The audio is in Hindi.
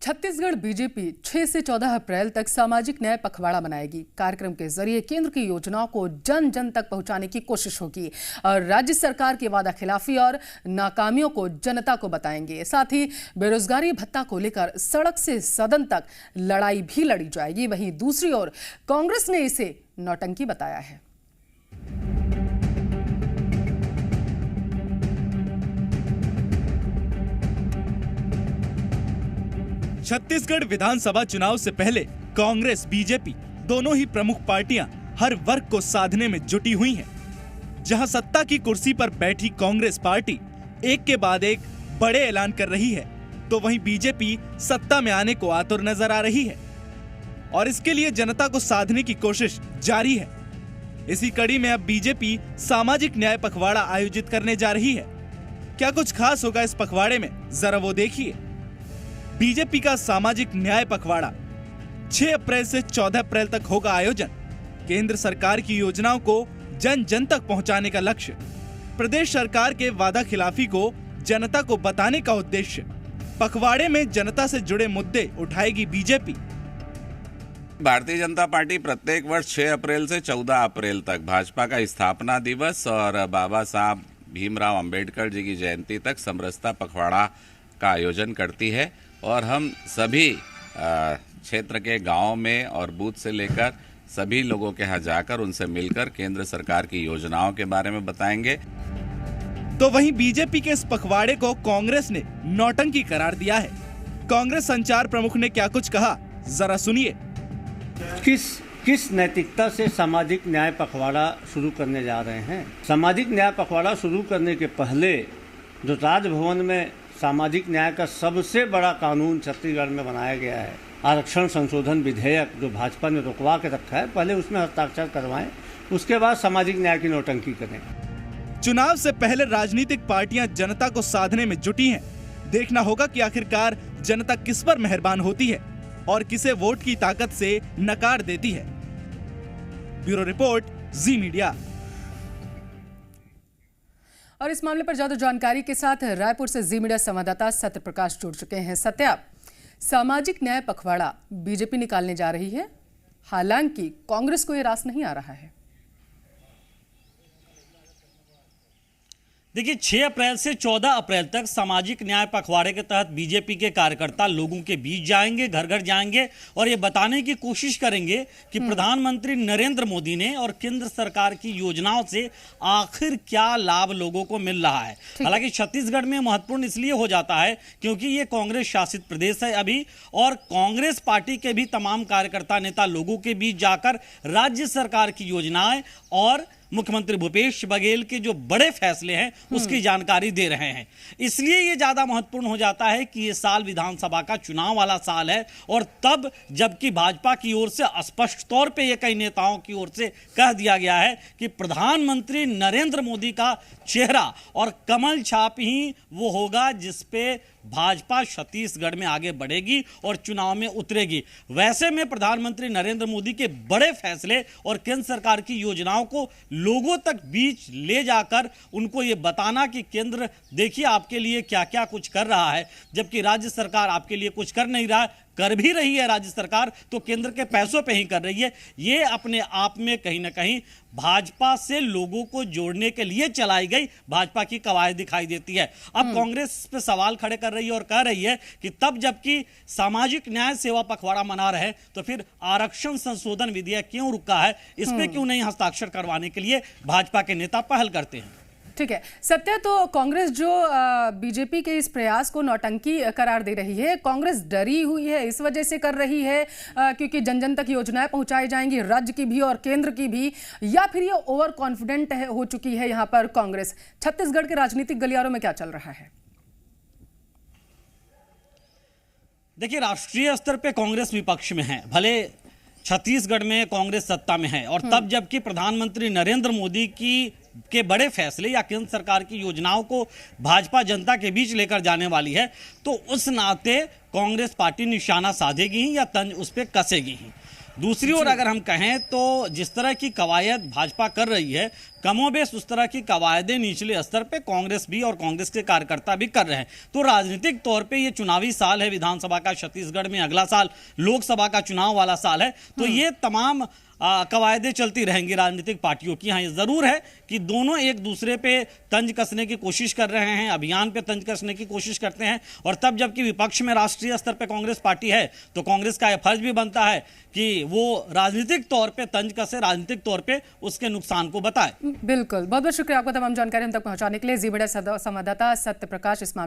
छत्तीसगढ़ बीजेपी 6 से 14 अप्रैल तक सामाजिक न्याय पखवाड़ा मनाएगी। कार्यक्रम के जरिए केंद्र की योजनाओं को जन जन तक पहुंचाने की कोशिश होगी और राज्य सरकार की वादा खिलाफी और नाकामियों को जनता को बताएंगे। साथ ही बेरोजगारी भत्ता को लेकर सड़क से सदन तक लड़ाई भी लड़ी जाएगी। वहीं दूसरी ओर कांग्रेस ने इसे नौटंकी बताया है। छत्तीसगढ़ विधानसभा चुनाव से पहले कांग्रेस बीजेपी दोनों ही प्रमुख पार्टियां हर वर्ग को साधने में जुटी हुई हैं। जहां सत्ता की कुर्सी पर बैठी कांग्रेस पार्टी एक के बाद एक बड़े ऐलान कर रही है, तो वहीं बीजेपी सत्ता में आने को आतुर नजर आ रही है और इसके लिए जनता को साधने की कोशिश जारी है। इसी कड़ी में अब बीजेपी सामाजिक न्याय पखवाड़ा आयोजित करने जा रही है। क्या कुछ खास होगा इस पखवाड़े में, जरा वो देखिए। बीजेपी का सामाजिक न्याय पखवाड़ा 6 अप्रैल से 14 अप्रैल तक होगा आयोजन। केंद्र सरकार की योजनाओं को जन जन तक पहुंचाने का लक्ष्य, प्रदेश सरकार के वादा खिलाफी को जनता को बताने का उद्देश्य। पखवाड़े में जनता से जुड़े मुद्दे उठाएगी बीजेपी। भारतीय जनता पार्टी प्रत्येक वर्ष 6 अप्रैल से 14 अप्रैल तक भाजपा का स्थापना दिवस और बाबा साहब भीमराव अंबेडकर जी की जयंती तक समरसता पखवाड़ा का आयोजन करती है और हम सभी क्षेत्र के गांव में और बूथ से लेकर सभी लोगों के यहाँ जाकर उनसे मिलकर केंद्र सरकार की योजनाओं के बारे में बताएंगे। तो वहीं बीजेपी के इस पखवाड़े को कांग्रेस ने नौटंकी करार दिया है। कांग्रेस संचार प्रमुख ने क्या कुछ कहा, जरा सुनिए। किस नैतिकता से सामाजिक न्याय पखवाड़ा शुरू करने जा रहे हैं? सामाजिक न्याय पखवाड़ा शुरू करने के पहले जो राजभवन में सामाजिक न्याय का सबसे बड़ा कानून छत्तीसगढ़ में बनाया गया है, आरक्षण संशोधन विधेयक, जो भाजपा ने रुकवा के रखा है, पहले उसमें हस्ताक्षर करवाएं, उसके बाद सामाजिक न्याय की नौटंकी करें। चुनाव से पहले राजनीतिक पार्टियां जनता को साधने में जुटी हैं। देखना होगा कि आखिरकार जनता किस पर मेहरबान होती है और किसे वोट की ताकत से नकार देती है। ब्यूरो रिपोर्ट, जी मीडिया। और इस मामले पर ज्यादा जानकारी के साथ रायपुर से जी मीडिया संवाददाता सत्य प्रकाश जुड़ चुके हैं। सत्या, सामाजिक न्याय पखवाड़ा बीजेपी निकालने जा रही है, हालांकि कांग्रेस को यह रास नहीं आ रहा है। देखिए, 6 अप्रैल से 14 अप्रैल तक सामाजिक न्याय पखवाड़े के तहत बीजेपी के कार्यकर्ता लोगों के बीच जाएंगे, घर घर जाएंगे और ये बताने की कोशिश करेंगे कि प्रधानमंत्री नरेंद्र मोदी ने और केंद्र सरकार की योजनाओं से आखिर क्या लाभ लोगों को मिल रहा है। हालांकि छत्तीसगढ़ में महत्वपूर्ण इसलिए हो जाता है क्योंकि ये कांग्रेस शासित प्रदेश है अभी, और कांग्रेस पार्टी के भी तमाम कार्यकर्ता नेता लोगों के बीच जाकर राज्य सरकार की योजनाएं और मुख्यमंत्री भूपेश बघेल के जो बड़े फैसले हैं उसकी जानकारी दे रहे हैं। इसलिए ये ज्यादा महत्वपूर्ण हो जाता है कि ये साल विधानसभा का चुनाव वाला साल है, और तब जबकि भाजपा की ओर से स्पष्ट तौर पे ये कई नेताओं की ओर से कह दिया गया है कि प्रधानमंत्री नरेंद्र मोदी का चेहरा और कमल छाप ही वो होगा जिसपे भाजपा छत्तीसगढ़ में आगे बढ़ेगी और चुनाव में उतरेगी। वैसे में प्रधानमंत्री नरेंद्र मोदी के बड़े फैसले और केंद्र सरकार की योजनाओं को लोगों तक बीच ले जाकर उनको ये बताना कि केंद्र देखिए आपके लिए क्या क्या कुछ कर रहा है, जबकि राज्य सरकार आपके लिए कुछ कर नहीं रहा, कर भी रही है राज्य सरकार तो केंद्र के पैसों पे ही कर रही है। ये अपने आप में कहीं ना कहीं भाजपा से लोगों को जोड़ने के लिए चलाई गई भाजपा की कवायद दिखाई देती है। अब कांग्रेस पे सवाल खड़े कर रही है और कह रही है कि तब जबकि सामाजिक न्याय सेवा पखवाड़ा मना रहे तो फिर आरक्षण संशोधन विधेयक क्यों रुका है, इस पे क्यों नहीं हस्ताक्षर करवाने के लिए भाजपा के नेता पहल करते हैं। ठीक है सत्य, तो कांग्रेस जो बीजेपी के इस प्रयास को नौटंकी करार दे रही है, कांग्रेस डरी हुई है इस वजह से कर रही है क्योंकि जन जन तक योजनाएं पहुंचाई जाएंगी, राज्य की भी और केंद्र की भी, या फिर ये ओवर कॉन्फिडेंट हो चुकी है यहाँ पर कांग्रेस? छत्तीसगढ़ के राजनीतिक गलियारों में क्या चल रहा है? देखिए, राष्ट्रीय स्तर पे कांग्रेस विपक्ष में है, भले छत्तीसगढ़ में कांग्रेस सत्ता में है, और तब जबकि प्रधानमंत्री नरेंद्र मोदी के बड़े फैसले या केंद्र सरकार की योजनाओं को भाजपा जनता के बीच लेकर जाने वाली है, तो उस नाते कांग्रेस पार्टी निशाना साधेगी ही या तंज उस पर कसेगी ही। दूसरी ओर अगर हम कहें तो जिस तरह की कवायद भाजपा कर रही है, कमोबेश उस तरह की कवायदें निचले स्तर पे कांग्रेस भी और कांग्रेस के कार्यकर्ता भी कर रहे हैं। तो राजनीतिक तौर पे ये चुनावी साल है विधानसभा का, छत्तीसगढ़ में अगला साल लोकसभा का चुनाव वाला साल है, तो ये तमाम कवायदें चलती रहेंगी राजनीतिक पार्टियों की। हाँ, ये जरूर है कि दोनों एक दूसरे पे तंज कसने की कोशिश कर रहे हैं, अभियान पे तंज कसने की कोशिश करते हैं, और तब जबकि विपक्ष में राष्ट्रीय स्तर पे कांग्रेस पार्टी है तो कांग्रेस का यह फर्ज भी बनता है कि वो राजनीतिक तौर पे तंज कसे, राजनीतिक तौर पे उसके नुकसान को बताए। बिल्कुल, बहुत बहुत शुक्रिया आपका तमाम जानकारी हम तक पहुंचाने के लिए। जी मीडिया संवाददाता सत्य प्रकाश इस मामले